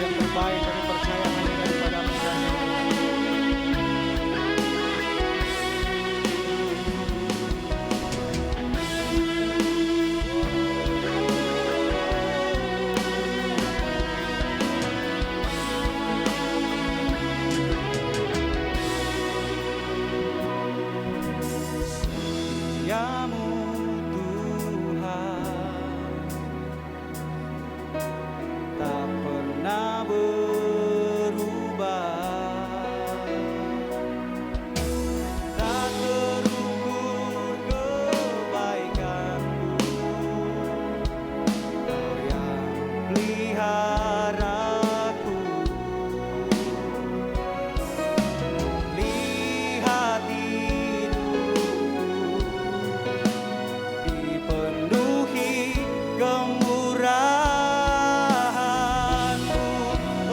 yang terbaik. Kami percaya hanya daripada-Mu Tuhan. Setiamu Tuhan tak pernah berubah, tak terukur kebaikan-Mu, Kau yang peliharaku. Lihat dipenuhi kemurahan-Mu.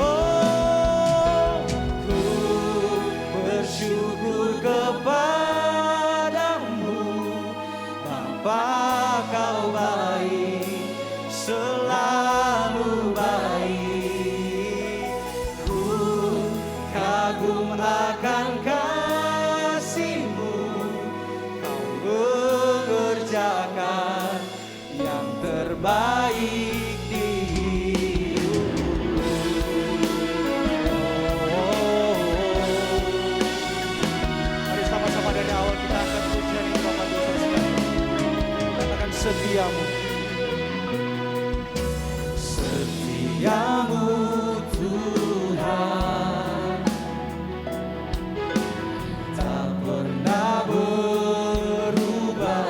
Oh, ku bersyukur kepadamu, Bapa, Kau baik, selalu baik. Ku kagum akan kasih-Mu, Kau mengerjakan yang terbaik di hidupku. Mari sama-sama dari awal kita akan pujian ini Bapak Tuhan sekalian. Katakan setiamu. Setiamu Tuhan tak pernah berubah,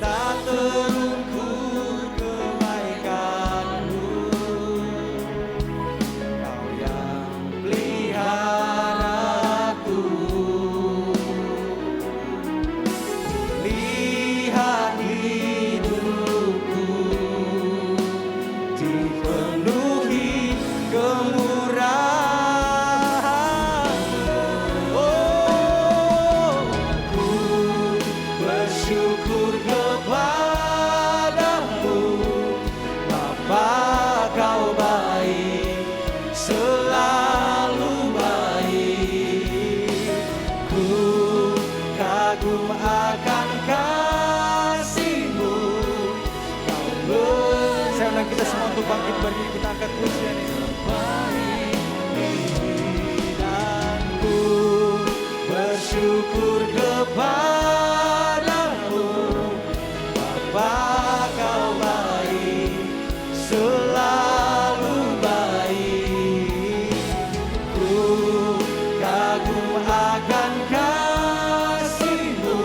tak terukur kebaikan-Mu, Kau yang peliharaku. Lihat hidupku dipenuhi kemurahan-Mu. Oh, ku bersyukur kepadamu, Bapa, Kau baik, selalu baik. Ku kagum akan kasih-Mu, Kau saya undang kita semua untuk bangkit berdiri, kita angkat pujian ini. Dan ku bersyukur kepadamu, Bapa, Kau baik, selalu baik. Ku kagum akan kasih-Mu,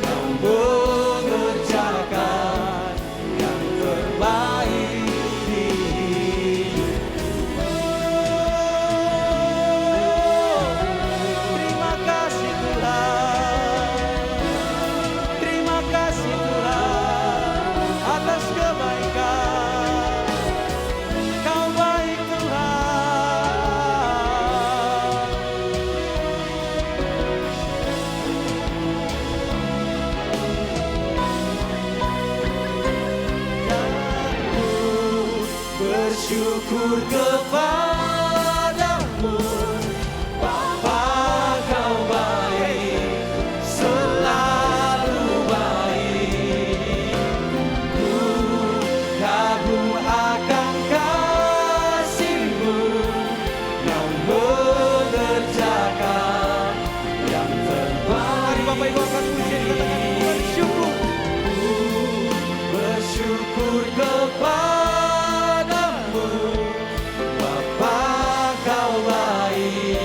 Kau mengerjakan yang terbaik di hidupku. Terima kasih Tuhan, terima kasih Tuhan atas kebaikan. Kau baik Tuhan. Dan ku bersyukur kepadamu, Bapa, Kau baik, selalu baik. Ku kagum akan kasih-Mu, Kau mengerjakan yang terbaik. Mari Bapak Ibu angkat pujian, katakan bersyukur. Ku bersyukur kepadamu, Bapa, Kau baik,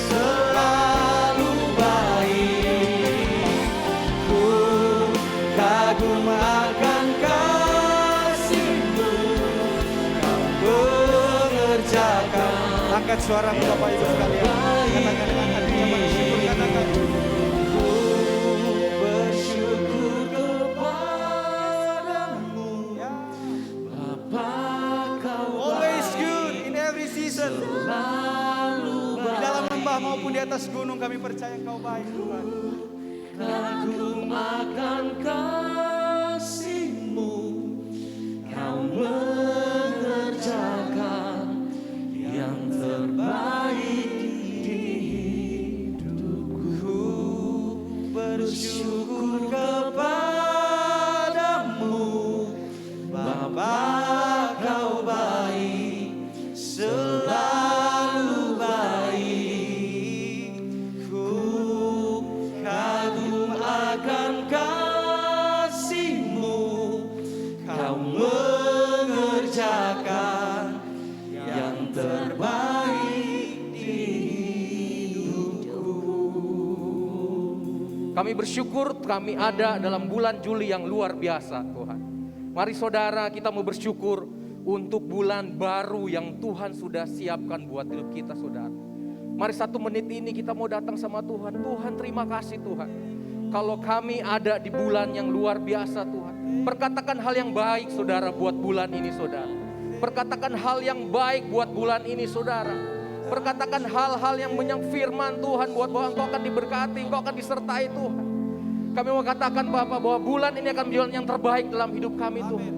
selalu baik. Ku kagum akan kasih-Mu, Kau mengerjakan. Angkat suara Bapak Ibu sekalian, katakan dengan hati yang bersyukur, katakan. Ku bersyukur kepadamu, Bapa, Kau always good in every season. Di dalam lembah maupun di atas gunung kami percaya Kau baik Tuhan. Kagum akan kasih-Mu, Kau mengerjakan yang terbaik di hidupku. Bersyukur kepadamu Bapa, kau baik, selalu baik. Ku kagum akan kasih-Mu, kau mengerjakan yang terbaik di hidupku. Kami bersyukur kami ada dalam bulan Juli yang luar biasa Tuhan. Mari saudara, kita mau bersyukur untuk bulan baru yang Tuhan sudah siapkan buat hidup kita saudara. Mari 1 menit ini kita mau datang sama Tuhan. Tuhan, terima kasih Tuhan. Kalau kami ada di bulan yang luar biasa Tuhan. Perkatakan hal yang baik saudara buat bulan ini saudara. Perkatakan hal yang baik buat bulan ini saudara. Perkatakan hal-hal yang firman Tuhan buat bahwa engkau akan diberkati, engkau akan disertai Tuhan. Kami mau katakan Bapak bahwa bulan ini akan menjadi yang terbaik dalam hidup kami Tuhan.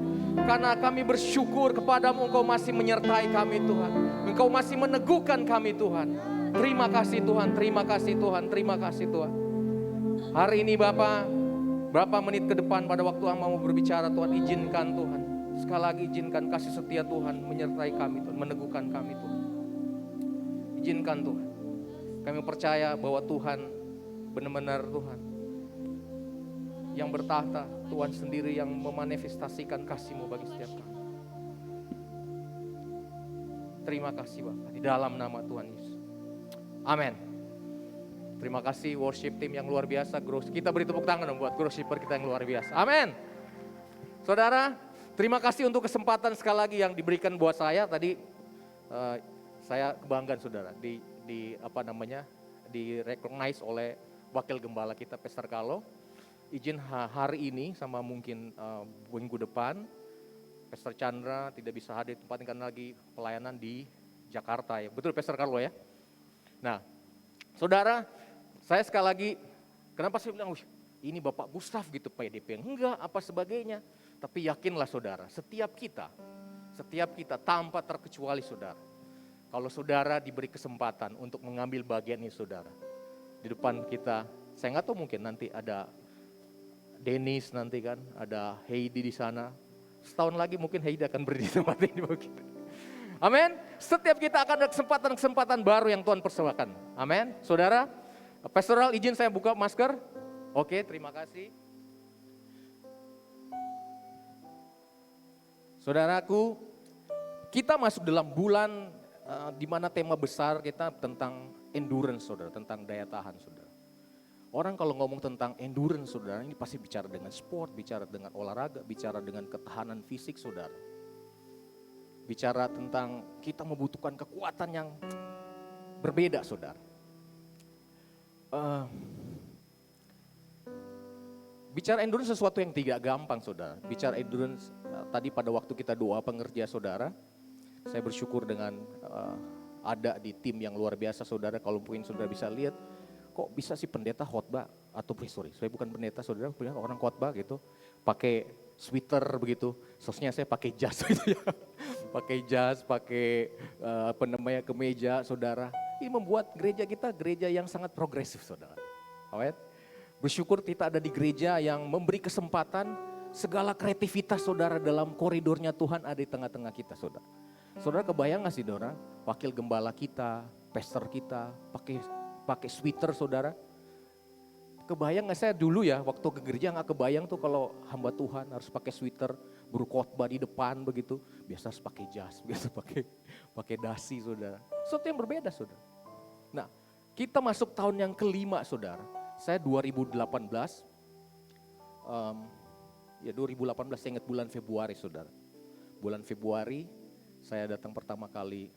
Karena kami bersyukur kepadamu, engkau masih menyertai kami Tuhan. Engkau masih meneguhkan kami Tuhan. Terima kasih Tuhan, terima kasih Tuhan, terima kasih Tuhan. Hari ini Bapak, berapa menit ke depan pada waktu hamba mau berbicara Tuhan, izinkan Tuhan. Sekali lagi izinkan kasih setia Tuhan menyertai kami Tuhan, meneguhkan kami Tuhan. Izinkan Tuhan. Kami percaya bahwa Tuhan benar-benar Tuhan yang bertahta, Tuhan sendiri yang memanifestasikan kasih-Mu bagi setiap kami. Terima kasih Bapak, di dalam nama Tuhan Yesus. Amin. Terima kasih worship team yang luar biasa. Kita beri tepuk tangan dong buat worshiper kita yang luar biasa. Amin. Saudara, terima kasih untuk kesempatan sekali lagi yang diberikan buat saya. Tadi saya kebanggaan saudara di recognize oleh wakil gembala kita Pastor Carlo. Izin hari ini sama mungkin minggu depan Pastor Chandra tidak bisa hadir, tempatkan lagi pelayanan di Jakarta ya. Betul Pastor Carlo ya? Nah, saudara, saya sekali lagi, kenapa saya bilang, ini Bapak Gustaf gitu PDP, enggak apa sebagainya. Tapi yakinlah saudara, setiap kita tanpa terkecuali saudara. Kalau saudara diberi kesempatan untuk mengambil bagian ini saudara. Di depan kita, saya nggak tahu mungkin nanti ada Dennis nanti kan, ada Heidi di sana. Setahun lagi mungkin Heidi akan berdiri di tempat ini begitu. Amin. Setiap kita akan ada kesempatan-kesempatan baru yang Tuhan persembahkan. Amin. Saudara, pastoral izin saya buka masker. Oke, terima kasih. Saudaraku, kita masuk dalam bulan di mana tema besar kita tentang endurance saudara, tentang daya tahan saudara. Orang kalau ngomong tentang endurance saudara, ini pasti bicara dengan sport, bicara dengan olahraga, bicara dengan ketahanan fisik saudara. Bicara tentang kita membutuhkan kekuatan yang berbeda saudara. Bicara endurance sesuatu yang tidak gampang saudara. Bicara endurance tadi pada waktu kita doa pengerja saudara, saya bersyukur dengan ada di tim yang luar biasa saudara. Kalau mungkin saudara bisa lihat, kok bisa sih pendeta khotbah atau saya bukan pendeta saudara, orang khotbah gitu, pakai sweater begitu, sosnya saya pakai jas gitu ya, pakai jas, pakai kemeja saudara. Ini membuat gereja kita gereja yang sangat progresif saudara. Alright? Bersyukur kita ada di gereja yang memberi kesempatan segala kreativitas saudara dalam koridornya Tuhan ada di tengah-tengah kita saudara. Saudara kebayang gak sih saudara, wakil gembala kita, pastor kita pakai sweater saudara. Kebayang gak saya dulu ya waktu ke gereja gak kebayang tuh kalau hamba Tuhan harus pakai sweater, berkhotbah di depan begitu. Biasa harus pakai jas, biasa pakai dasi saudara. Sesuatu yang berbeda saudara. Nah kita masuk tahun yang kelima saudara. Saya 2018, 2018 saya ingat bulan Februari saudara. Bulan Februari saya datang pertama kali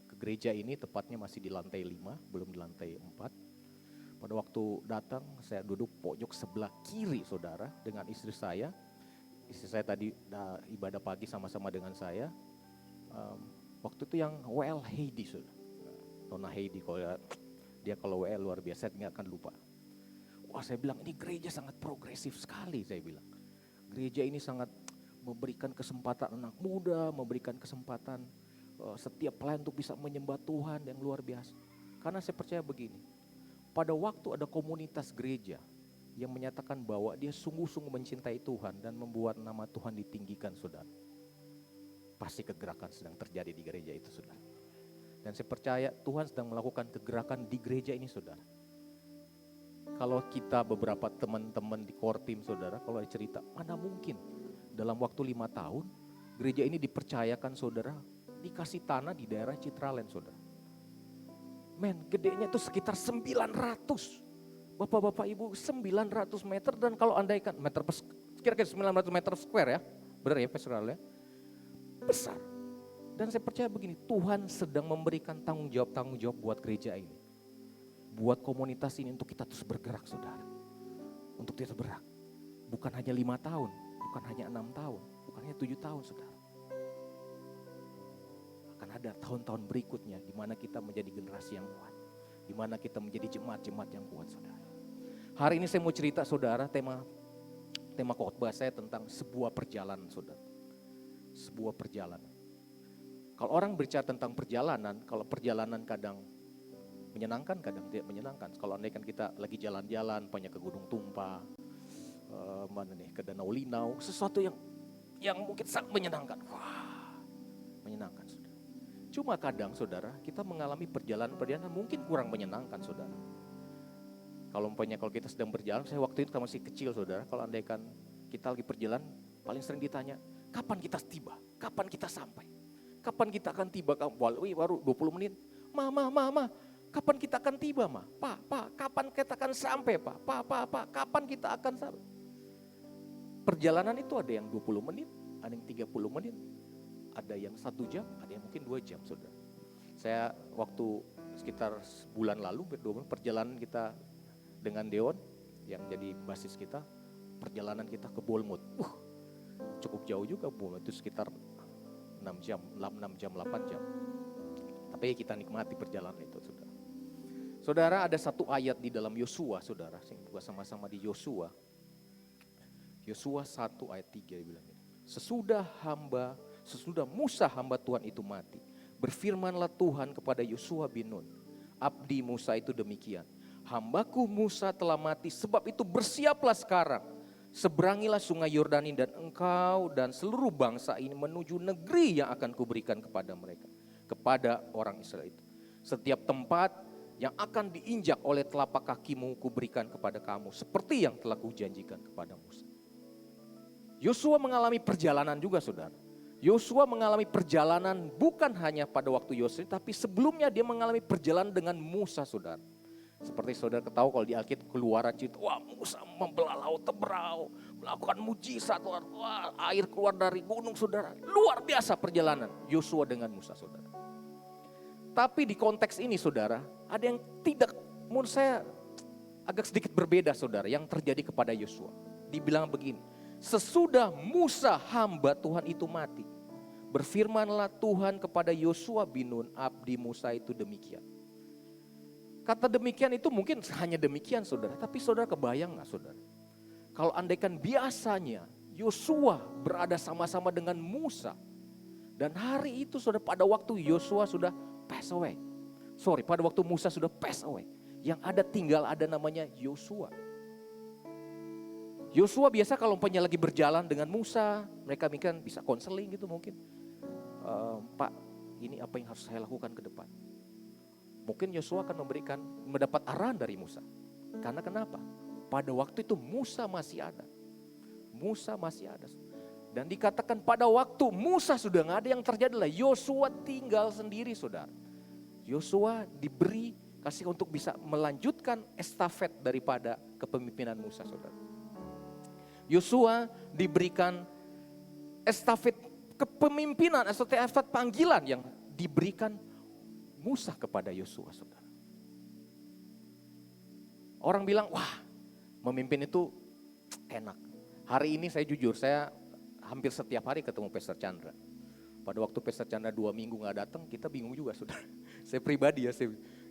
ke gereja ini, tepatnya masih di lantai 5, belum di lantai 4. Pada waktu datang saya duduk pojok sebelah kiri saudara dengan istri saya. Istri saya tadi ibadah pagi sama-sama dengan saya. Waktu itu yang WL Heidi saudara. Nona Heidi dia kalau WL luar biasa, saya nggak akan lupa. Wah saya bilang ini gereja sangat progresif sekali saya bilang. Gereja ini sangat memberikan kesempatan anak muda, memberikan kesempatan setiap pelayan untuk bisa menyembah Tuhan yang luar biasa. Karena saya percaya begini, pada waktu ada komunitas gereja yang menyatakan bahwa dia sungguh-sungguh mencintai Tuhan dan membuat nama Tuhan ditinggikan, saudara, pasti kegerakan sedang terjadi di gereja itu, saudara. Dan saya percaya Tuhan sedang melakukan kegerakan di gereja ini, saudara. Kalau kita beberapa teman-teman di core team, saudara, kalau ada cerita, mana mungkin dalam waktu 5 tahun gereja ini dipercayakan, saudara, dikasih tanah di daerah Citraland, saudara. Men, gedenya itu sekitar 900. Bapak-bapak ibu, 900 meter, dan kalau andaikan kira-kira 900 meter square ya. Benar ya Pastor ya? Besar. Dan saya percaya begini, Tuhan sedang memberikan tanggung jawab buat gereja ini. Buat komunitas ini untuk kita terus bergerak, saudara. Untuk kita bergerak. Bukan hanya 5 tahun, bukan hanya 6 tahun, bukan hanya 7 tahun, saudara. Akan ada tahun-tahun berikutnya di mana kita menjadi generasi yang kuat. Di mana kita menjadi jemaat-jemaat yang kuat, saudara. Hari ini saya mau cerita, saudara, tema khotbah saya tentang sebuah perjalanan, saudara. Sebuah perjalanan. Kalau orang berbicara tentang perjalanan, kalau perjalanan kadang menyenangkan, kadang tidak menyenangkan. Kalau andaikan kita lagi jalan-jalan, banyak ke Gunung Tumpah, ke Danau Linau, sesuatu yang mungkin sangat menyenangkan. Wah, menyenangkan, saudara. Cuma kadang, saudara, kita mengalami perjalanan mungkin kurang menyenangkan, saudara. Kalau kita sedang berjalan, saya waktu itu masih kecil, saudara. Kalau andaikan kita lagi perjalanan, paling sering ditanya, kapan kita tiba? Kapan kita sampai? Kapan kita akan tiba? Baru 20 menit. Mama, kapan kita akan tiba, Ma? Pak, kapan kita akan sampai, Pak? Pak, kapan kita akan sampai? Perjalanan itu ada yang 20 menit, ada yang 30 menit. Ada yang 1 jam, ada yang mungkin 2 jam, saudara. Saya waktu sekitar bulan lalu, perjalanan kita dengan Deon, yang jadi basis kita, perjalanan kita ke Bournemouth. Cukup jauh juga Bournemouth, itu sekitar 6 jam, 8 jam. Tapi kita nikmati perjalanan itu, saudara. Saudara, ada satu ayat di dalam Yosua, saudara. Saya buka sama-sama di Yosua. Yosua 1 ayat 3 bilang ini. Sesudah Musa hamba Tuhan itu mati, berfirmanlah Tuhan kepada Yosua bin Nun, abdi Musa itu demikian, hambaku Musa telah mati, sebab itu bersiaplah sekarang, seberangilah sungai Yordan dan engkau dan seluruh bangsa ini menuju negeri yang akan kuberikan kepada mereka, kepada orang Israel itu. Setiap tempat yang akan diinjak oleh telapak kakimu kuberikan kepada kamu, seperti yang telah kujanjikan kepada Musa. Yosua mengalami perjalanan juga, saudara. Yosua mengalami perjalanan bukan hanya pada waktu Yosua, tapi sebelumnya dia mengalami perjalanan dengan Musa, saudara. Seperti saudara ketahui kalau di Alkitab Keluaran cerita, wah Musa membelah laut Teberau, melakukan mujizat, wah air keluar dari gunung, saudara. Luar biasa perjalanan Yosua dengan Musa, saudara. Tapi di konteks ini, saudara, ada yang tidak, menurut saya agak sedikit berbeda, saudara, yang terjadi kepada Yosua. Dibilang begini, sesudah Musa hamba Tuhan itu mati, berfirmanlah Tuhan kepada Yosua bin Nun, abdi Musa itu demikian. Kata demikian itu mungkin hanya demikian, saudara. Tapi saudara kebayang gak, saudara? Kalau andaikan biasanya Yosua berada sama-sama dengan Musa, dan hari itu saudara, pada waktu Yosua sudah pass away. Pada waktu Musa sudah pass away, yang ada tinggal ada namanya Yosua. Yosua biasa kalau umpamanya lagi berjalan dengan Musa, mereka mungkin bisa konseling gitu mungkin. Pak, ini apa yang harus saya lakukan ke depan? Mungkin Yosua akan mendapat arahan dari Musa. Karena kenapa? Pada waktu itu Musa masih ada. Dan dikatakan pada waktu Musa sudah nggak ada, yang terjadi adalah Yosua tinggal sendiri, saudara. Yosua diberi kasih untuk bisa melanjutkan estafet daripada kepemimpinan Musa, saudara. Yosua diberikan estafet kepemimpinan, estafet panggilan yang diberikan Musa kepada Yosua, saudara. Orang bilang, wah memimpin itu enak. Hari ini saya jujur, saya hampir setiap hari ketemu Pastor Chandra. Pada waktu Pastor Chandra 2 minggu gak datang, kita bingung juga, saudara. Saya pribadi ya,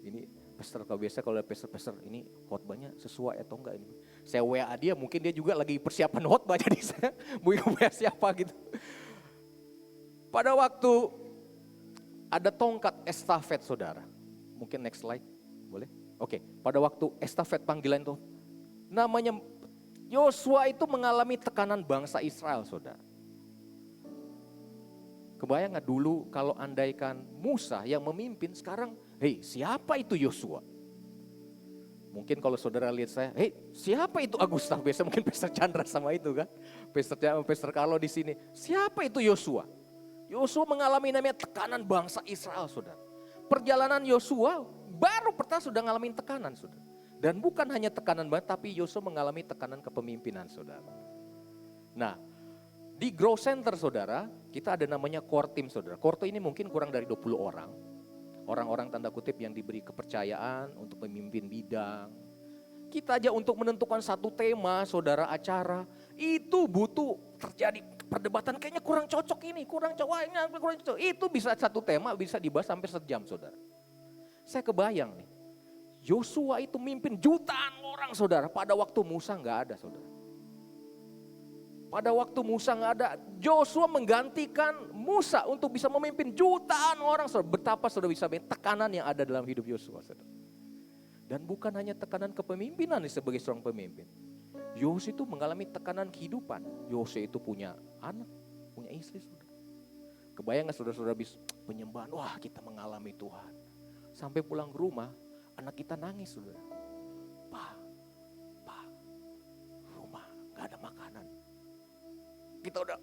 ini Pastor kalau biasa kalau ada Pastor ini khotbahnya sesuai atau enggak ini. Saya WA dia, mungkin dia juga lagi persiapan khotbah, jadi saya mau WA siapa gitu. Pada waktu ada tongkat estafet saudara. Mungkin next slide, boleh? Oke, pada waktu estafet panggilan itu, namanya Yosua itu mengalami tekanan bangsa Israel saudara. Kebayang gak dulu kalau andaikan Musa yang memimpin, sekarang, hei siapa itu Yosua? Mungkin kalau saudara lihat saya, hei siapa itu Agusta? Biasa mungkin Pastor Chandra sama itu kan. Pastor Carlo di sini. Siapa itu Yosua? Yosua mengalami namanya tekanan bangsa Israel saudara. Perjalanan Yosua baru pertama sudah mengalami tekanan saudara. Dan bukan hanya tekanan banget, tapi Yosua mengalami tekanan kepemimpinan saudara. Nah, di Grow Center saudara, kita ada namanya core team saudara. Core team ini mungkin kurang dari 20 orang. Orang-orang tanda kutip yang diberi kepercayaan untuk memimpin bidang. Kita aja untuk menentukan satu tema saudara acara, itu butuh terjadi perdebatan kayaknya kurang cocok ini, kurang cocok. Itu bisa satu tema bisa dibahas sampai sejam saudara. Saya kebayang nih, Yosua itu mimpin jutaan orang saudara, pada waktu Musa nggak ada saudara. Pada waktu Musa nggak ada, Yosua menggantikan Musa untuk bisa memimpin jutaan orang. Saudara, betapa saudara bisa melihat tekanan yang ada dalam hidup Yosua. Dan bukan hanya tekanan kepemimpinan sebagai seorang pemimpin. Yosua itu mengalami tekanan kehidupan. Yosua itu punya anak, punya istri. Saudara. Kebayang gak saudara-saudara bisa penyembahan, wah kita mengalami Tuhan. Sampai pulang ke rumah, anak kita nangis saudara. Pak, rumah gak ada makanan. Kita udah,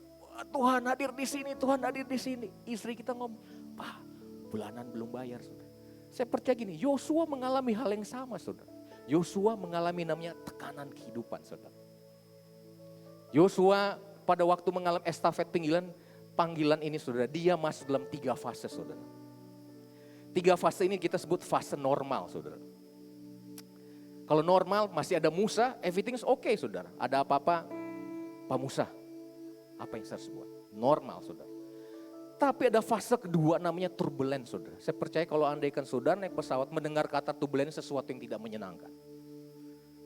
Tuhan hadir di sini, Tuhan hadir di sini. Istri kita ngomong, Pak, bulanan belum bayar, saudara. Saya percaya gini, Yosua mengalami hal yang sama, saudara. Yosua mengalami namanya tekanan kehidupan, saudara. Yosua pada waktu mengalami estafet panggilan ini, saudara, dia masuk dalam 3 fase, saudara. 3 fase ini kita sebut fase normal, saudara. Kalau normal masih ada Musa, everything's okay, saudara. Ada apa-apa, Pak Musa. Apa yang saya harus buat? Normal saudara. Tapi ada fase kedua namanya turbulence saudara. Saya percaya kalau andaikan saudara naik pesawat mendengar kata turbulence sesuatu yang tidak menyenangkan.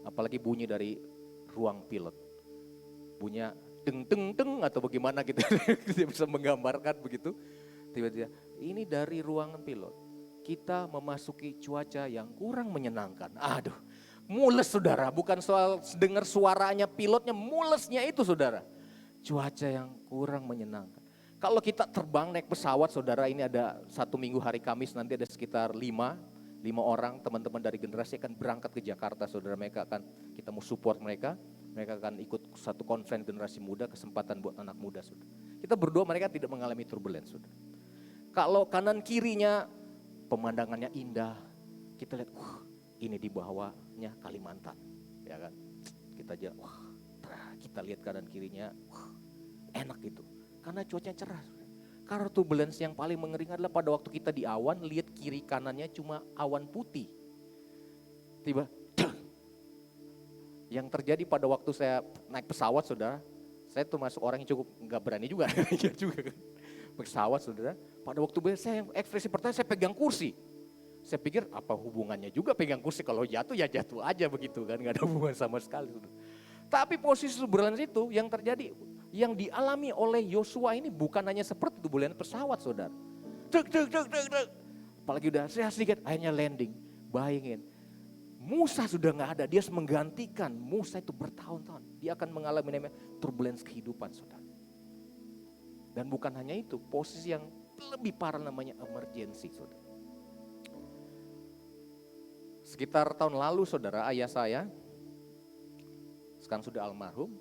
Apalagi bunyi dari ruang pilot. Bunyinya deng atau bagaimana gitu. Dia bisa menggambarkan begitu. Tiba-tiba ini dari ruangan pilot. Kita memasuki cuaca yang kurang menyenangkan. Aduh, mules saudara. Bukan soal dengar suaranya pilotnya, mulesnya itu saudara. Cuaca yang kurang menyenangkan. Kalau kita terbang naik pesawat saudara, ini ada 1 minggu hari Kamis nanti ada sekitar 5 orang teman-teman dari generasi akan berangkat ke Jakarta saudara. Kita mau support mereka akan ikut satu konferensi generasi muda, kesempatan buat anak muda saudara. Kita berdoa mereka tidak mengalami turbulence saudara. Kalau kanan kirinya pemandangannya indah, kita lihat ini di bawahnya Kalimantan, ya kan. Kita aja kita lihat kanan kirinya, enak gitu. Karena cuacanya cerah. Karena turbulence yang paling mengerikan adalah pada waktu kita di awan, lihat kiri kanannya cuma awan putih. Tiba, yang terjadi pada waktu saya naik pesawat saudara, saya tuh masuk orang yang cukup nggak berani juga, juga kan. Pesawat saudara, pada waktu saya ekspresi pertama saya pegang kursi. Saya pikir apa hubungannya juga pegang kursi, kalau jatuh ya jatuh aja begitu kan, nggak ada hubungan sama sekali. Saudara. Tapi posisi turbulence itu yang terjadi, yang dialami oleh Yosua ini bukan hanya seperti turbulence pesawat saudara. Deg. Apalagi udah saya sedikit akhirnya landing. Bayangin, Musa sudah gak ada, dia harus menggantikan Musa itu bertahun-tahun. Dia akan mengalami namanya turbulence kehidupan saudara. Dan bukan hanya itu, posisi yang lebih parah namanya emergency saudara. Sekitar tahun lalu saudara, ayah saya sekarang sudah almarhum,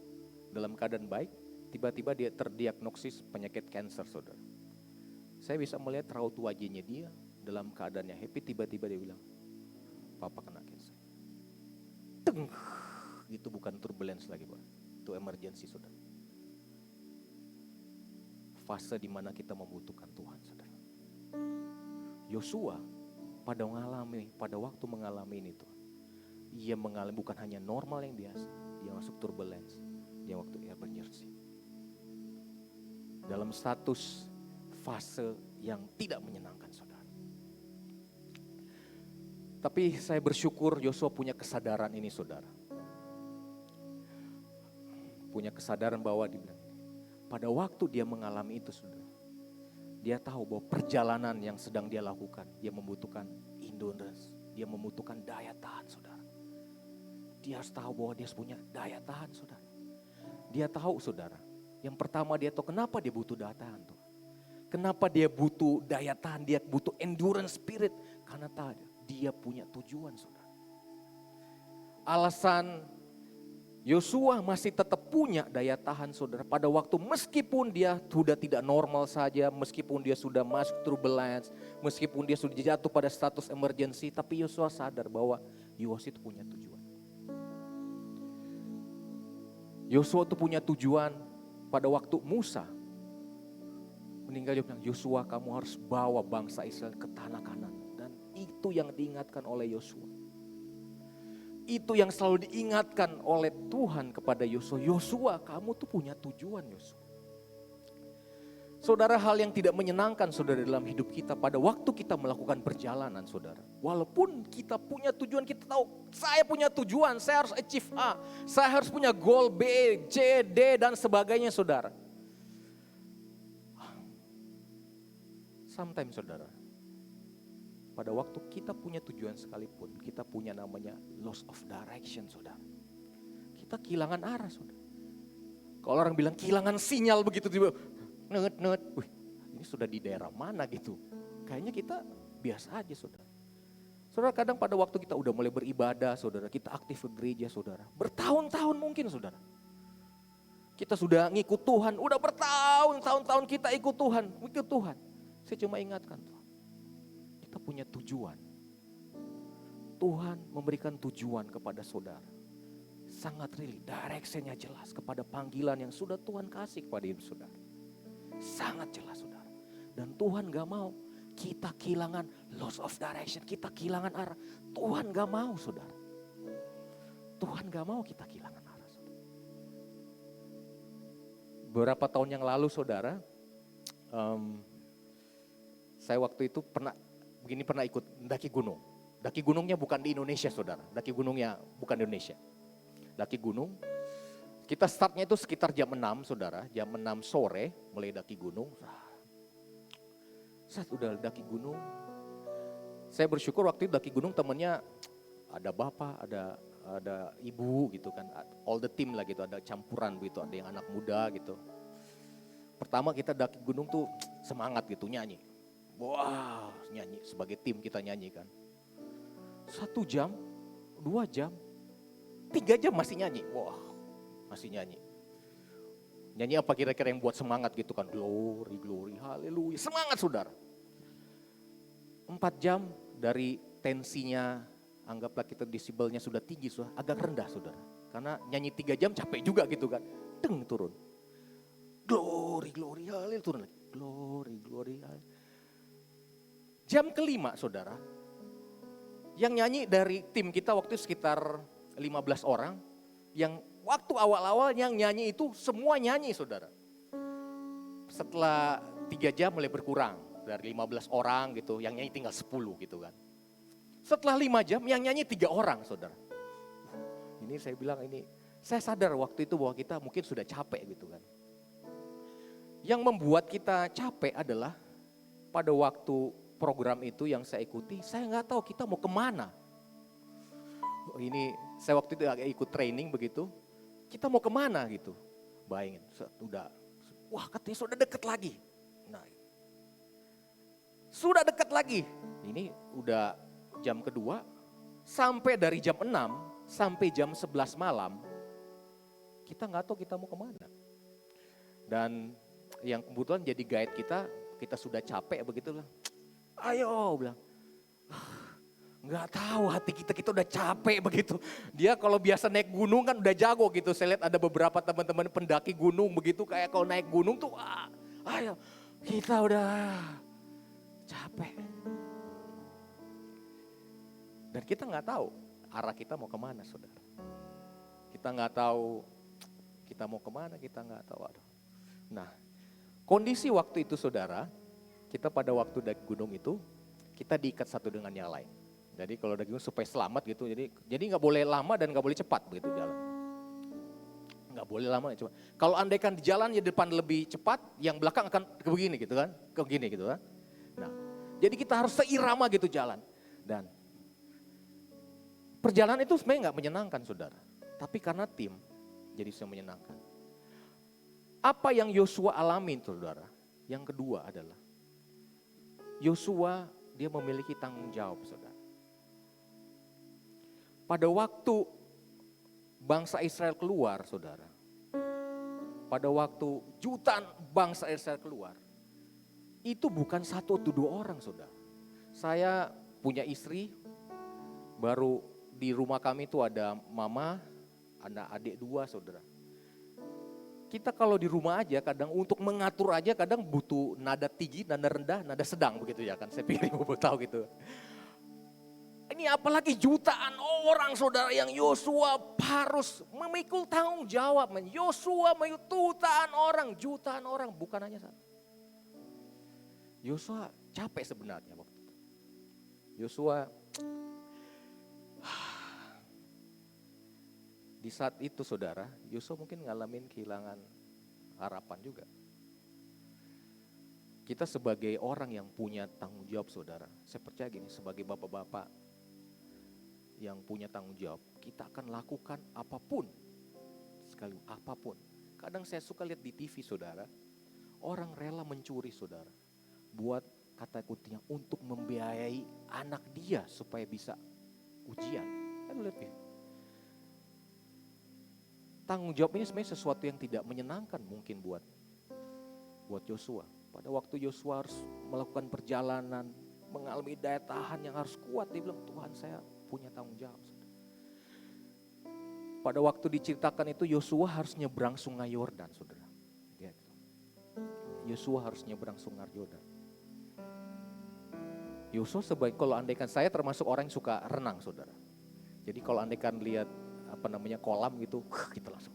dalam keadaan baik, tiba-tiba dia terdiagnosis penyakit kanker saudara. Saya bisa melihat raut wajahnya dia dalam keadaannya happy, tiba-tiba dia bilang, Papa kena kanker. Teng, itu bukan turbulence lagi Pak, itu emergency saudara. Fase di mana kita membutuhkan Tuhan saudara. Yosua pada waktu mengalami ini Tuhan, ia mengalami bukan hanya normal yang biasa, dia masuk turbulence, dia waktu emergency. Dalam status fase yang tidak menyenangkan saudara. Tapi saya bersyukur Yosua punya kesadaran ini saudara. punya kesadaran bahwa dia bilang, pada waktu dia mengalami itu, saudara, dia tahu bahwa perjalanan yang sedang dia lakukan, dia membutuhkan endurance, dia membutuhkan daya tahan, saudara. Dia harus tahu bahwa dia harus punya daya tahan, saudara. Dia tahu, saudara, yang pertama dia tahu kenapa dia butuh daya tahan tuh. Kenapa dia butuh daya tahan, dia butuh endurance spirit. Karena dia punya tujuan, saudara. Alasan Yosua masih tetap punya daya tahan, saudara. Pada waktu meskipun dia sudah tidak normal saja, meskipun dia sudah masuk turbulence, meskipun dia sudah jatuh pada status emergency, tapi Yosua sadar bahwa Yosua itu punya tujuan. Yosua itu punya tujuan pada waktu Musa meninggal, dia bilang, Yosua kamu harus bawa bangsa Israel ke tanah Kanaan. Dan itu yang diingatkan oleh Yosua. Itu yang selalu diingatkan oleh Tuhan kepada Yosua. Yosua kamu tuh punya tujuan, Yosua. Saudara, hal yang tidak menyenangkan, saudara, dalam hidup kita pada waktu kita melakukan perjalanan, saudara. Walaupun kita punya tujuan, kita tahu saya punya tujuan, saya harus achieve A, saya harus punya goal B, C, D dan sebagainya, saudara. Sometimes, saudara, pada waktu kita punya tujuan sekalipun, kita punya namanya loss of direction, saudara. Kita kehilangan arah, saudara. Kalau orang bilang kehilangan sinyal begitu, nut, wih, ini sudah di daerah mana gitu. Kayaknya kita biasa aja, saudara. Saudara, kadang pada waktu kita udah mulai beribadah, saudara, kita aktif ke gereja, saudara. Bertahun-tahun mungkin, saudara. Kita sudah ngikut Tuhan, udah bertahun-tahun kita ikut Tuhan. Saya cuma ingatkan, kita punya tujuan. Tuhan memberikan tujuan kepada saudara. Sangat direction-nya jelas kepada panggilan yang sudah Tuhan kasih kepada hidup saudara. Sangat jelas, saudara. Dan Tuhan gak mau kita kehilangan loss of direction, kita kehilangan arah. Tuhan gak mau, saudara. Tuhan gak mau kita kehilangan arah, saudara. Beberapa tahun yang lalu, saudara, saya waktu itu pernah ikut daki gunung. Daki gunungnya bukan di Indonesia, saudara. Daki gunungnya bukan di Indonesia. Daki gunung. Kita startnya itu sekitar jam 6, saudara. Jam 6 sore mulai daki gunung. Saat udah daki gunung, saya bersyukur waktu itu daki gunung temennya ada bapak, ada ibu gitu kan. All the team lah gitu, ada campuran gitu, ada yang anak muda gitu. Pertama kita daki gunung tuh semangat gitu, nyanyi. Wah, nyanyi sebagai tim kita nyanyi kan. 1 jam, 2 jam, 3 jam masih nyanyi. Wah, masih nyanyi. Nyanyi apa kira-kira yang buat semangat gitu kan. Glory, glory, haleluya. Semangat, saudara. 4 jam dari tensinya, anggaplah kita desibelnya sudah tinggi, sudah agak rendah, saudara. Karena nyanyi 3 jam capek juga gitu kan. Deng, turun. Glory, glory, haleluya, turun lagi. Glory, glory, haleluya. Jam kelima, saudara. Yang nyanyi dari tim kita waktu itu sekitar 15 orang. Yang waktu awal-awal yang nyanyi itu semua nyanyi, saudara. Setelah 3 jam mulai berkurang. Dari 15 orang gitu, yang nyanyi tinggal 10 gitu kan. Setelah 5 jam yang nyanyi 3 orang, saudara. Ini saya bilang saya sadar waktu itu bahwa kita mungkin sudah capek gitu kan. Yang membuat kita capek adalah pada waktu program itu yang saya ikuti, saya nggak tahu kita mau kemana. Ini saya waktu itu agak ikut training begitu, kita mau kemana gitu. Bayangin, wah katanya sudah dekat lagi. Nah, sudah dekat lagi. Ini udah jam kedua, sampai dari jam 6 sampai jam 11 malam, kita nggak tahu kita mau kemana. Dan yang kebetulan jadi guide kita sudah capek begitulah. Ayo, bilang, nggak tahu hati kita udah capek begitu. Dia kalau biasa naik gunung kan udah jago gitu. Saya lihat ada beberapa teman-teman pendaki gunung begitu, kayak kalau naik gunung tuh, ayo, kita udah capek. Dan kita nggak tahu arah kita mau kemana, saudara. Kita nggak tahu kita mau kemana, kita nggak tahu. Nah, kondisi waktu itu, saudara, kita pada waktu daki gunung itu, kita diikat satu dengan yang lain. Jadi kalau daki gunung supaya selamat gitu, jadi nggak boleh lama dan nggak boleh cepat begitu jalan. nggak boleh lama. Coba kalau andaikan di jalan ya depan lebih cepat, yang belakang akan begini gitu kan, begini gitu kan. Nah, jadi kita harus seirama gitu jalan. Dan perjalanan itu sebenarnya nggak menyenangkan saudara, tapi karena tim jadi bisa menyenangkan. Apa yang Yosua alami saudara? Yang kedua adalah Yosua dia memiliki tanggung jawab saudara. Pada waktu bangsa Israel keluar saudara, pada waktu jutaan bangsa Israel keluar, itu bukan satu atau dua orang saudara. Saya punya istri, baru di rumah kami itu ada mama, ada adik dua saudara. Kita kalau di rumah aja kadang untuk mengatur aja kadang butuh nada tinggi, nada rendah, nada sedang begitu ya kan. Saya pikir ibu tahu gitu. Ini apalagi jutaan orang saudara yang Yosua harus memikul tanggung jawab. Yosua memikul jutaan orang bukan hanya satu. Yosua capek sebenarnya waktu itu. Yosua di saat itu saudara, Yosua mungkin ngalamin kehilangan harapan juga. Kita sebagai orang yang punya tanggung jawab saudara, saya percaya gini, sebagai bapak-bapak yang punya tanggung jawab, kita akan lakukan apapun, sekali apapun. Kadang saya suka lihat di TV saudara, orang rela mencuri saudara, buat kata kutinya untuk membiayai anak dia supaya bisa ujian. Kan lihat ya. Tanggung jawab ini sebenarnya sesuatu yang tidak menyenangkan mungkin buat Yosua. Pada waktu Yosua harus melakukan perjalanan, mengalami daya tahan yang harus kuat, dia bilang Tuhan saya punya tanggung jawab. Pada waktu diceritakan itu Yosua harus nyebrang sungai Yordan saudara. Yosua harus nyebrang sungai Yordan. Yosua sebaik kalau andaikan saya termasuk orang yang suka renang saudara. Jadi kalau andaikan lihat kolam gitu, kita langsung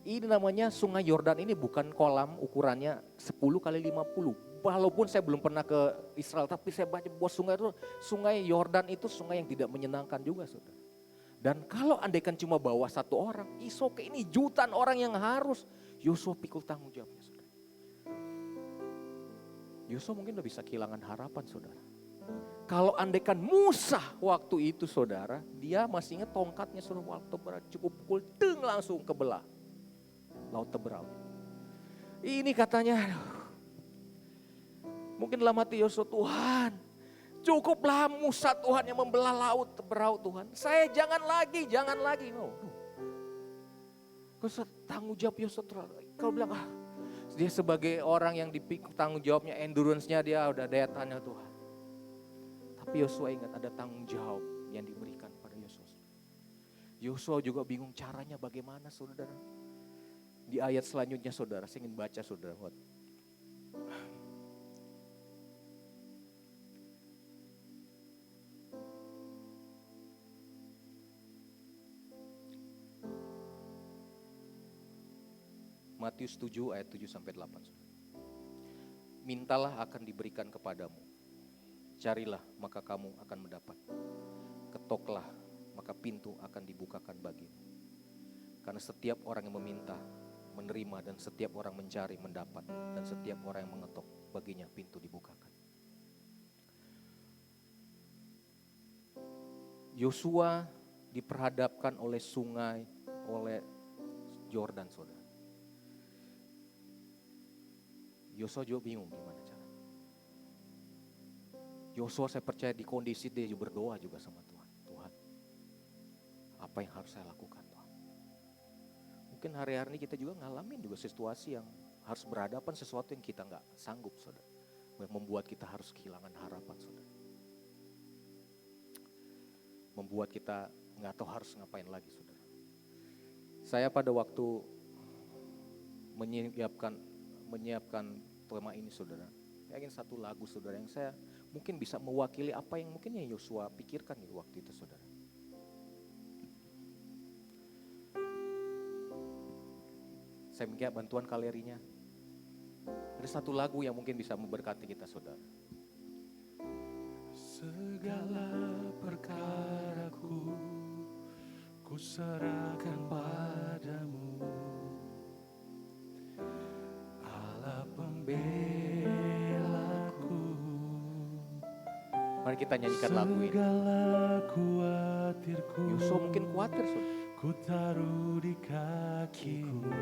ini namanya sungai Yordan ini bukan kolam ukurannya 10 kali 50. Walaupun saya belum pernah ke Israel, tapi saya baca bahwa sungai Yordan itu sungai yang tidak menyenangkan juga saudara. Dan kalau andaikan cuma bawa satu orang, ini jutaan orang yang harus Yosua pikul tanggung jawabnya saudara. Yosua mungkin udah bisa kehilangan harapan saudara. Kalau andaikan Musa waktu itu saudara, dia masih ingat tongkatnya saudara, waktu cukup pukul langsung kebelah. Laut Teberau. Ini katanya, mungkin dalam hati Yosua, Tuhan, cukuplah Musa Tuhan yang membelah laut Teberau Tuhan. Saya jangan lagi. No. Tanggung jawab Yosua, kalau bilang, dia sebagai orang yang dipikul tanggung jawabnya, endurance-nya dia udah daya tahannya Tuhan. Tapi Yosua ingat ada tanggung jawab yang diberikan pada Yosua. Yosua juga bingung caranya bagaimana saudara. Di ayat selanjutnya saudara, saya ingin baca saudara. Matius 7 ayat 7 sampai 8. Mintalah akan diberikan kepadamu. Carilah maka kamu akan mendapat. Ketoklah maka pintu akan dibukakan bagimu. Karena setiap orang yang meminta menerima, dan setiap orang mencari mendapat, dan setiap orang yang mengetok baginya pintu dibukakan. Yosua diperhadapkan oleh sungai, oleh Yordan saudara. Yosua juga bingung gimana cara. Yosua saya percaya di kondisi dia juga berdoa juga sama Tuhan. Tuhan, apa yang harus saya lakukan? Mungkin hari-hari ini kita juga ngalamin juga situasi yang harus berhadapan sesuatu yang kita gak sanggup saudara. Membuat kita harus kehilangan harapan saudara. Membuat kita gak tahu harus ngapain lagi saudara. Saya pada waktu menyiapkan tema ini saudara. Saya ingin satu lagu saudara yang saya mungkin bisa mewakili apa yang mungkin yang Yosua pikirkan di waktu itu saudara. Saya minta bantuan kalerinya. Ada satu lagu yang mungkin bisa memberkati kita saudara. Segala perkaraku ku serahkan padamu, Allah pembelaku. Mari kita nyanyikan lagu ini. Segala kuatirku Yosua mungkin khawatir, saudara. ku taruh di kakimu,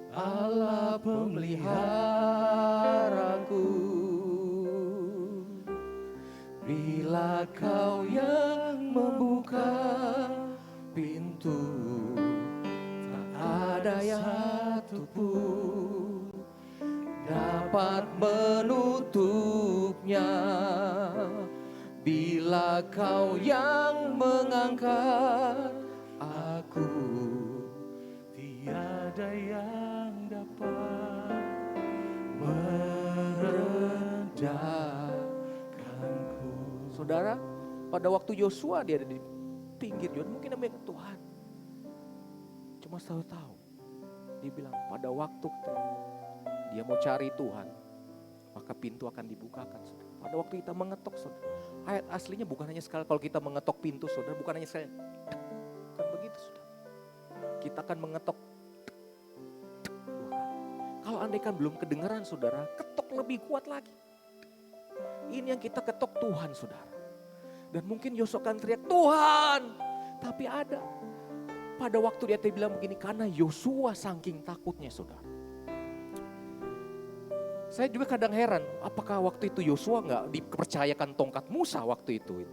Allah pemeliharaku. Bila kau yang membuka pintu, tak ada yang satu pun dapat menutupnya. Bila kau yang mengangkat aku, tiada yang dapat merendahkanku. Saudara, pada waktu Yosua dia ada di pinggir Yordan, mungkin dia bilang, Tuhan, cuma tahu-tahu. Dia bilang pada waktu dia mau cari Tuhan, maka pintu akan dibukakan, saudara. Pada waktu kita mengetok, saudara. Ayat aslinya bukan hanya sekali kalau kita mengetok pintu, saudara, bukan hanya sekali. Bukan begitu, saudara. Kita akan mengetok. Kalau andaikan belum kedengaran, saudara, ketok lebih kuat lagi. Ini yang kita ketok Tuhan, saudara. Dan mungkin Yosua akan teriak, Tuhan. Tapi ada. Pada waktu dia bilang begini, karena Yosua saking takutnya, saudara. Saya juga kadang heran, apakah waktu itu Yosua nggak dipercayakan tongkat Musa waktu itu.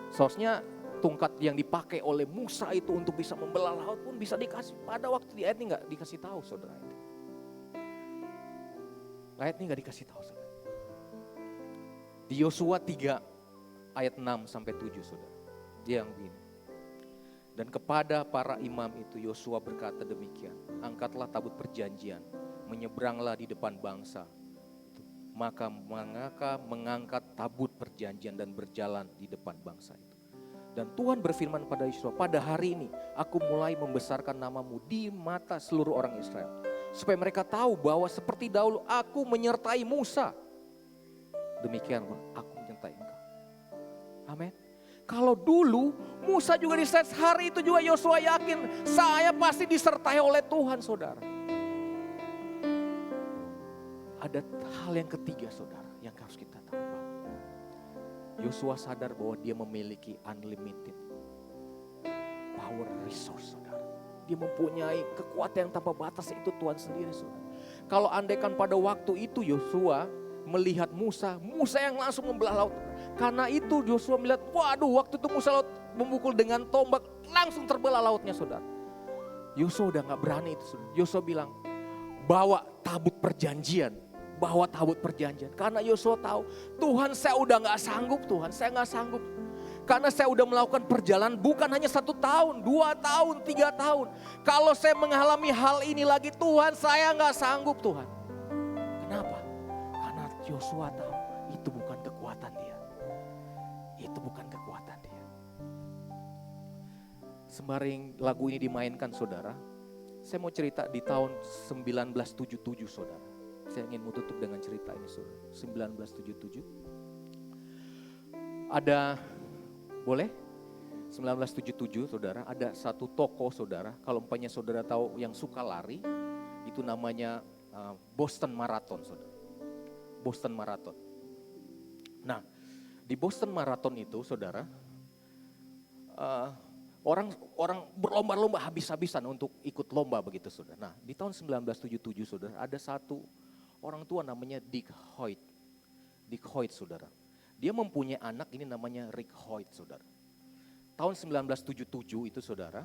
Soalnya tongkat yang dipakai oleh Musa itu untuk bisa membelah laut pun bisa dikasih. Pada waktu di ayat ini nggak dikasih tahu, saudara. Ayat ini nggak dikasih tahu, saudara. Di Yosua 3 ayat 6 sampai 7, saudara. Dia yang begini. Dan kepada para imam itu Yosua berkata demikian, angkatlah tabut perjanjian, menyeberanglah di depan bangsa. Maka mengangkat tabut perjanjian dan berjalan di depan bangsa itu. Dan Tuhan berfirman pada Yosua, pada hari ini aku mulai membesarkan namamu di mata seluruh orang Israel. Supaya mereka tahu bahwa seperti dahulu aku menyertai Musa. Demikian aku menyertai engkau. Amin. Kalau dulu Musa juga disertai, hari itu juga Yosua yakin saya pasti disertai oleh Tuhan, saudara. Ada hal yang ketiga, saudara, yang harus kita tahu bahwa Yosua sadar bahwa dia memiliki unlimited power resource, saudara. Dia mempunyai kekuatan yang tanpa batas, itu Tuhan sendiri, saudara. Kalau andaikan pada waktu itu Yosua melihat Musa yang langsung membelah laut. Karena itu Yosua melihat, waduh, waktu itu Musa laut memukul dengan tombak, langsung terbelah lautnya, saudara. Yosua udah gak berani itu, saudara. Yosua bilang, bawa tabut perjanjian. Bawa tabut perjanjian. Karena Yosua tahu, Tuhan saya udah gak sanggup, Tuhan saya gak sanggup. Karena saya udah melakukan perjalanan bukan hanya 1 tahun, 2 tahun, 3 tahun. Kalau saya mengalami hal ini lagi, Tuhan saya gak sanggup, Tuhan. Kenapa? Karena Yosua tahu itu bukan kekuatan dia. Itu bukan kekuatan dia. Sembari lagu ini dimainkan, saudara, saya mau cerita di tahun 1977, saudara. Saya ingin mau tutup dengan cerita ini, saudara. 1977. Ada, boleh? 1977, saudara, ada satu toko, saudara. Kalau umpamanya saudara tahu yang suka lari, itu namanya Boston Marathon, saudara. Boston Marathon. Nah, di Boston Marathon itu, saudara, orang berlomba-lomba habis-habisan untuk ikut lomba begitu, saudara. Nah, di tahun 1977, saudara, ada satu orang tua namanya Dick Hoyt. Dick Hoyt, saudara. Dia mempunyai anak, ini namanya Rick Hoyt, saudara. Tahun 1977 itu, saudara,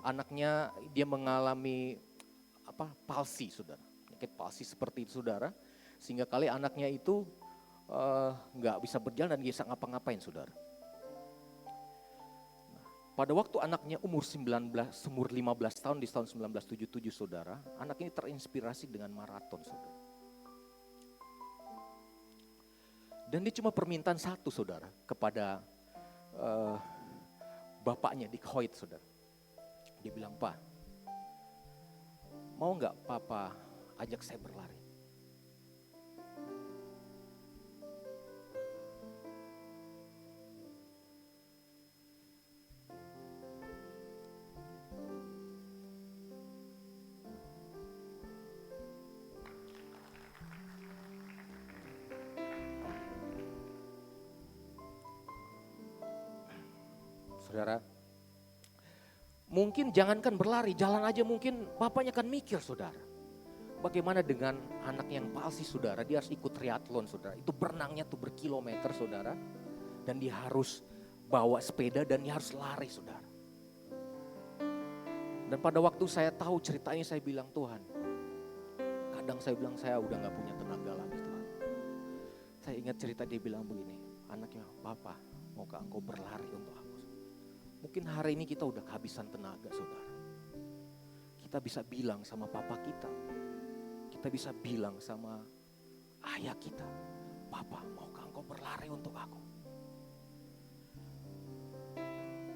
anaknya dia mengalami palsi, saudara. Penyakit palsi seperti itu, saudara. Sehingga kali anaknya itu nggak bisa berjalan dan bisa ngapa-ngapain, saudara. Pada waktu anaknya umur 15 tahun di tahun 1977, saudara, anak ini terinspirasi dengan maraton, saudara. Dan dia cuma permintaan satu, saudara, kepada bapaknya Dick Hoyt, saudara. Dia bilang, Pak, mau nggak Papa ajak saya berlari? Saudara, mungkin jangankan berlari, jalan aja mungkin papanya kan mikir saudara. Bagaimana dengan anak yang palsi saudara, dia harus ikut triathlon saudara. Itu berenangnya tuh berkilometer saudara. Dan dia harus bawa sepeda dan dia harus lari saudara. Dan pada waktu saya tahu ceritanya saya bilang Tuhan. Kadang saya bilang saya udah gak punya tenaga lagi Tuhan. Saya ingat cerita dia bilang begini. Anaknya, Papa maukah engkau berlari untuk aku? Mungkin hari ini kita udah kehabisan tenaga saudara. Kita bisa bilang sama papa kita. Kita bisa bilang sama ayah kita. Papa maukah engkau berlari untuk aku?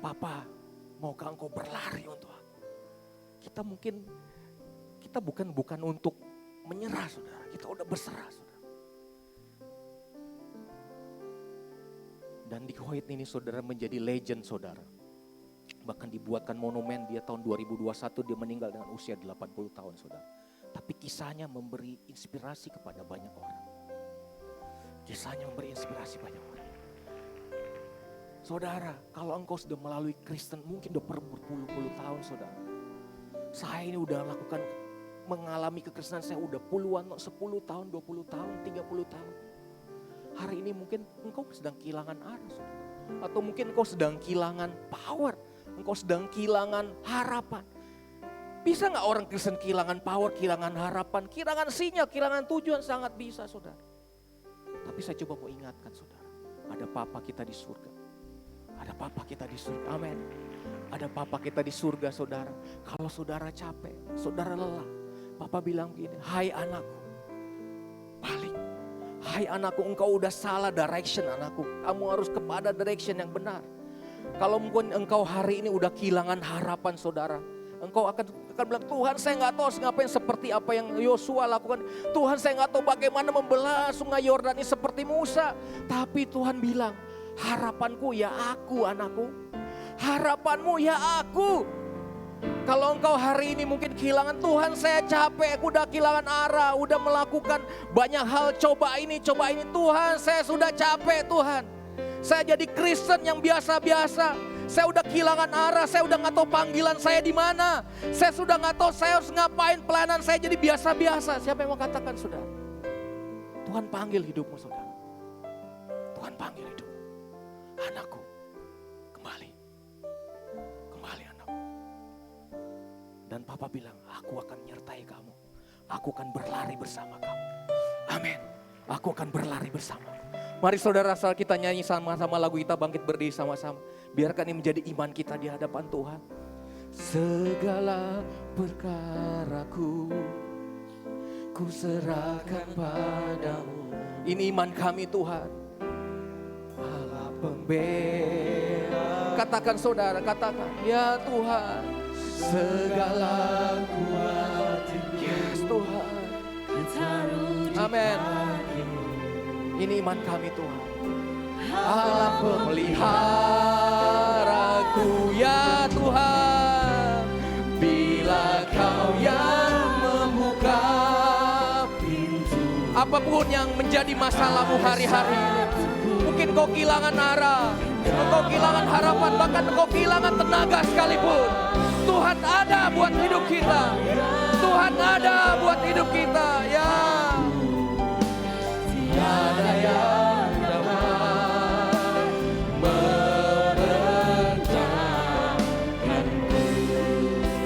Papa maukah engkau berlari untuk aku? Kita bukan untuk menyerah saudara. Kita udah berserah saudara. Dan di Kuwait ini saudara menjadi legend saudara. Bahkan dibuatkan monumen dia tahun 2021 dia meninggal dengan usia 80 tahun saudara. Tapi kisahnya memberi inspirasi kepada banyak orang. Kisahnya memberi inspirasi banyak orang. Saudara, kalau engkau sudah melalui Kristen mungkin udah berpuluh-puluh tahun saudara. Saya ini udah mengalami kekristenan saya udah puluhan, 10 tahun, 20 tahun, 30 tahun. Hari ini mungkin engkau sedang kehilangan arah saudara. Atau mungkin engkau sedang kehilangan power. Engkau sedang kehilangan harapan. Bisa gak orang Kristen kehilangan power, kehilangan harapan, kehilangan sinyal, kehilangan tujuan? Sangat bisa saudara. Tapi saya coba mau ingatkan saudara. Ada Papa kita di surga. Ada Papa kita di surga, amin. Ada Papa kita di surga saudara. Kalau saudara capek, saudara lelah. Papa bilang begini, hai anakku, balik. Hai anakku, engkau udah salah direction anakku. Kamu harus kepada direction yang benar. Kalau mungkin engkau hari ini udah kehilangan harapan saudara. Engkau akan bilang, Tuhan saya gak tahu harus ngapain seperti apa yang Yosua lakukan. Tuhan saya gak tahu bagaimana membelah sungai Yordan ini seperti Musa. Tapi Tuhan bilang, harapanku ya aku anakku. Harapanmu ya aku. Kalau engkau hari ini mungkin kehilangan, Tuhan saya capek, aku udah kehilangan arah, udah melakukan banyak hal, coba ini. Tuhan saya sudah capek Tuhan. Saya jadi Kristen yang biasa-biasa. Saya udah kehilangan arah, saya udah gak tahu panggilan saya di mana. Saya sudah gak tahu saya harus ngapain, pelayanan saya jadi biasa-biasa. Siapa yang mau katakan saudara? Tuhan panggil hidupmu saudara. Tuhan panggil hidupmu. Anakku, kembali. Kembali anakku. Dan Papa bilang, aku akan menyertai kamu. Aku akan berlari bersama kamu. Amin. Aku akan berlari bersama. Mari saudara, asal kita nyanyi sama-sama lagu kita, bangkit berdiri sama-sama. Biarkan ini menjadi iman kita di hadapan Tuhan. Segala perkaraku ku serahkan padamu. Ini iman kami Tuhan. Allah pembela. Katakan saudara, katakan. Ya Tuhan. Segala kuat. Yes Tuhan. Amin. Ini iman kami Tuhan. Allah pemeliharaku ya Tuhan. Bila Kau yang membuka pintu. Apapun yang menjadi masalahmu hari-hari. Mungkin kau kehilangan arah. Kau kehilangan harapan. Bahkan kau kehilangan tenaga sekalipun. Tuhan ada buat hidup kita. Tuhan ada buat hidup kita. Ya. Tiada yang dapat meredakanku.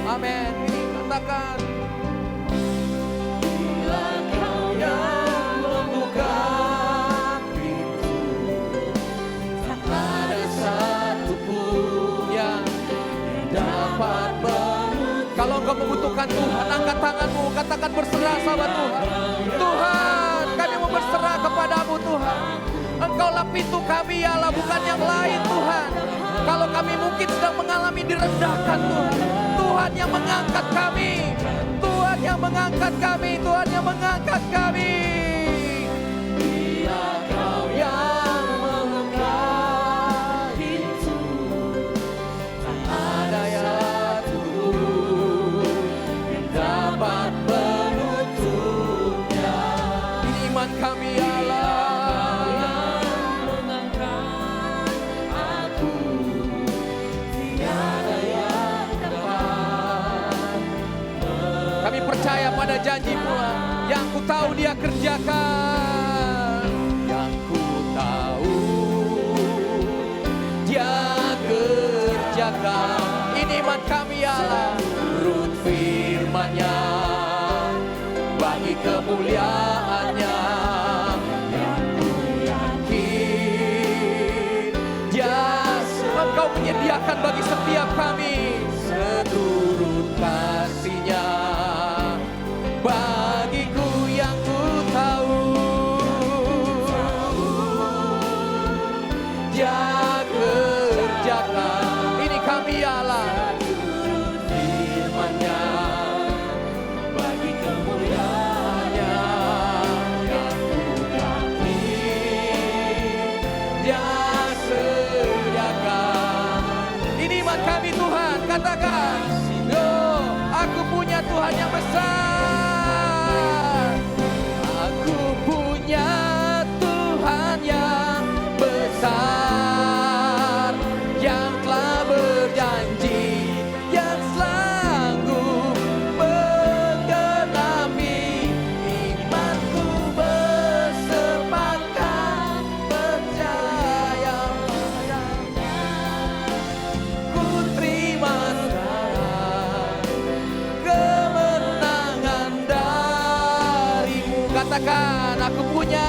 Amin. Ini katakan. Bila Kau yang membuka pintu, tak ada satupun yang dapat menutup. Kalau engkau membutuhkan Tuhan, angkat tanganmu, katakan berserah sama Tuhan. Tuhan, kami mau berserah kepadamu Tuhan. Engkaulah pintu kami ya Allah, bukan yang lain Tuhan. Kalau kami mungkin sedang mengalami direndahkan Tuhan, Tuhan yang mengangkat kami. Tuhan yang mengangkat kami. Tuhan yang mengangkat kami. Bila Kau yang membuka pintu, tak ada yang dapat menutupnya. Ini iman kami ya Allah. janji-Mu yang ku tahu Dia kerjakan, yang ku tahu Dia kerjakan. Ini iman kami ya Allah, turut firman-Nya bagi kemuliaan-Nya, yang ku yakin Dia Engkau menyediakan bagi setiap kami seturut kasih-Nya bagiku yang ku tahu. Dia kerjakan. Ini kami ya Allah, firman-Nya bagi kemuliaan-Nya, yang ku yakin Dia sediakan. Ini iman kami Tuhan, katakan, oh, aku punya Tuhan yang besar. Aku punya Tuhan yang besar, yang telah berjanji, yang sanggup menggenapi. Imanku bersepakat percaya padanya, ku terima sekarang kemenangan dari-Mu. Katakan, aku punya